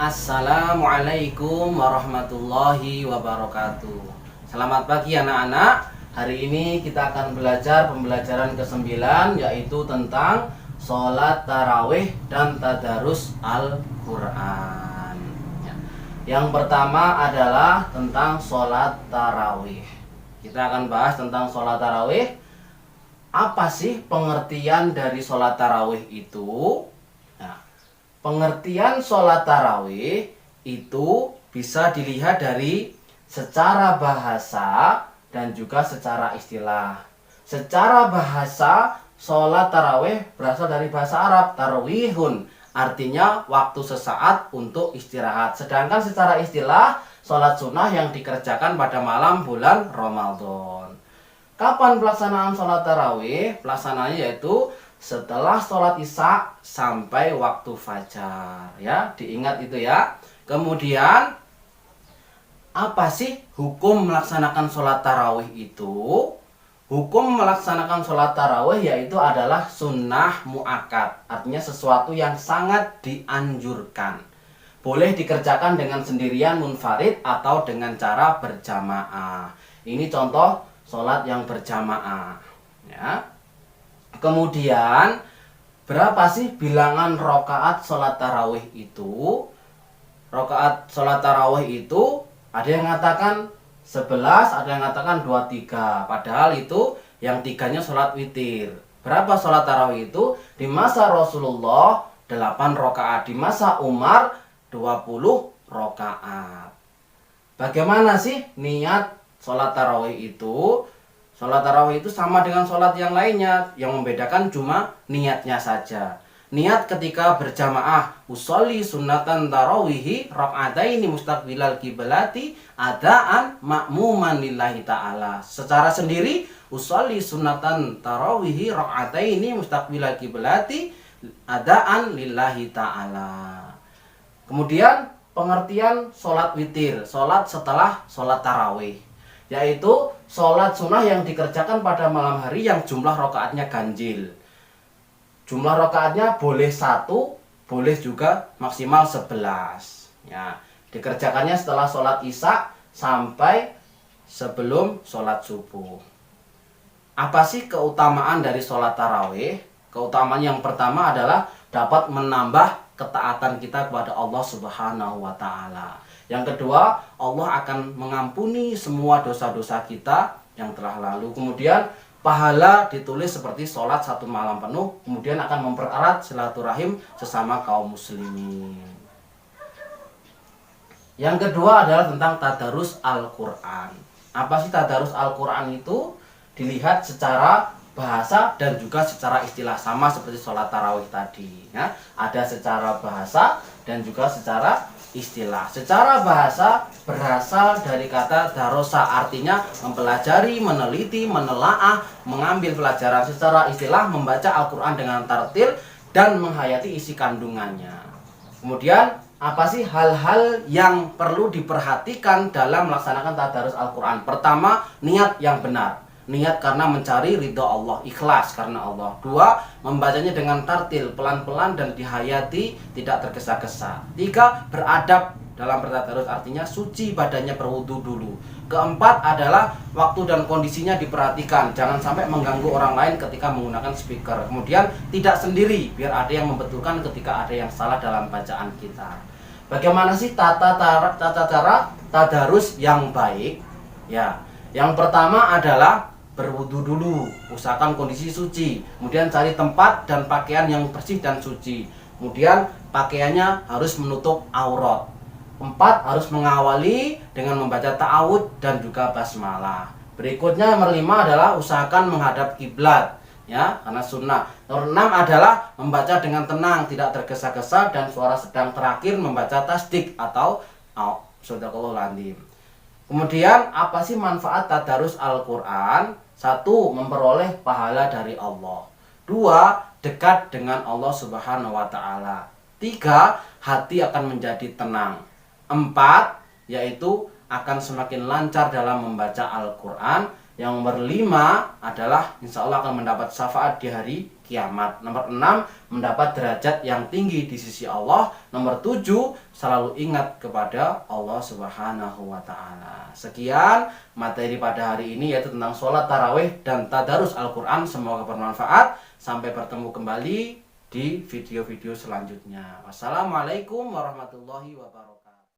Assalamualaikum warahmatullahi wabarakatuh. Selamat pagi anak-anak. Hari ini kita akan belajar pembelajaran ke-9, yaitu tentang sholat tarawih dan tadarus Al-Quran. Yang pertama adalah tentang sholat tarawih. Kita akan bahas tentang sholat tarawih. Apa sih pengertian dari sholat tarawih itu? Pengertian sholat tarawih itu bisa dilihat dari secara bahasa dan juga secara istilah. Secara bahasa, sholat tarawih berasal dari bahasa Arab, tarwihun, artinya waktu sesaat untuk istirahat. Sedangkan secara istilah, sholat sunnah yang dikerjakan pada malam bulan Ramadan. Kapan pelaksanaan sholat tarawih? Pelaksanaannya yaitu setelah sholat isya sampai waktu fajar, ya, diingat itu ya. Kemudian apa sih hukum melaksanakan sholat tarawih itu? Hukum melaksanakan sholat tarawih yaitu adalah sunnah muakkad, artinya sesuatu yang sangat dianjurkan. Boleh dikerjakan dengan sendirian munfarid atau dengan cara berjamaah. Ini contoh sholat yang berjamaah, ya. Kemudian berapa sih bilangan rokaat sholat tarawih itu? Rokaat sholat tarawih itu ada yang mengatakan 11, ada yang mengatakan 23. Padahal itu yang tiganya sholat witir. Berapa sholat tarawih itu? Di masa Rasulullah 8 rokaat, di masa Umar 20 rokaat. Bagaimana sih niat sholat tarawih itu? Sholat tarawih itu sama dengan sholat yang lainnya, yang membedakan cuma niatnya saja. Niat ketika berjamaah, usolli sunnatan tarawihi rak'ataini mustaqbilal kiblati adaan ma'muman lillahi ta'ala. Secara sendiri, usolli sunnatan tarawihi rak'ataini mustaqbilal kiblati adaan lillahi ta'ala. Kemudian pengertian sholat witir, sholat setelah sholat tarawih, yaitu sholat sunnah yang dikerjakan pada malam hari yang jumlah rokaatnya ganjil. Jumlah rokaatnya boleh 1, boleh juga maksimal 11. Ya, dikerjakannya setelah sholat isya sampai sebelum sholat subuh. Apa sih keutamaan dari sholat tarawih? Keutamaan yang pertama adalah dapat menambah ketaatan kita kepada Allah Subhanahu wa Ta'ala. Yang kedua, Allah akan mengampuni semua dosa-dosa kita yang telah lalu. Kemudian pahala ditulis seperti sholat 1 malam penuh. Kemudian akan mempererat silaturahim sesama kaum muslimin. Yang kedua adalah tentang tadarus Al-Quran. Apa sih tadarus Al-Quran itu? Dilihat secara bahasa dan juga secara istilah, sama seperti sholat tarawih tadi, ya. Ada secara bahasa dan juga secara istilah. Secara bahasa berasal dari kata darosa, artinya mempelajari, meneliti, menelaah, mengambil pelajaran. Secara istilah membaca Al-Quran dengan tartil dan menghayati isi kandungannya. Kemudian apa sih hal-hal yang perlu diperhatikan dalam melaksanakan tadarus Al-Quran? Pertama, niat yang benar. Niat karena mencari ridho Allah, ikhlas karena Allah. 2, membacanya dengan tartil, pelan-pelan dan dihayati, tidak tergesa-gesa. 3, beradab dalam bertadarus, artinya suci badannya, berwudu dulu. Keempat adalah waktu dan kondisinya diperhatikan, jangan sampai mengganggu orang lain ketika menggunakan speaker. Kemudian tidak sendiri, biar ada yang membetulkan ketika ada yang salah dalam bacaan kita. Bagaimana sih tata cara tadarus yang baik? Ya, yang pertama adalah berwudu dulu, usahakan kondisi suci. Kemudian cari tempat dan pakaian yang bersih dan suci. Kemudian pakaiannya harus menutup aurat. 4, harus mengawali dengan membaca ta'awud dan juga basmalah. Berikutnya nomor 5 adalah usahakan menghadap kiblat, ya, karena sunnah. Nomor 6 adalah membaca dengan tenang, tidak tergesa-gesa, dan suara sedang. Terakhir membaca tasdik atau shadaqallahul adzim. Kemudian apa sih manfaat tadarus Al-Quran? 1, memperoleh pahala dari Allah. 2, dekat dengan Allah Subhanahu wa Ta'ala. 3, hati akan menjadi tenang. 4, yaitu akan semakin lancar dalam membaca Al-Quran. Yang nomor 5 adalah insya Allah akan mendapat syafaat di hari kiamat. Nomor 6, mendapat derajat yang tinggi di sisi Allah. Nomor 7, selalu ingat kepada Allah Subhanahu wa Ta'ala. Sekian materi pada hari ini, yaitu tentang sholat tarawih dan tadarus Al-Quran. Semoga bermanfaat. Sampai bertemu kembali di video-video selanjutnya. Wassalamualaikum warahmatullahi wabarakatuh.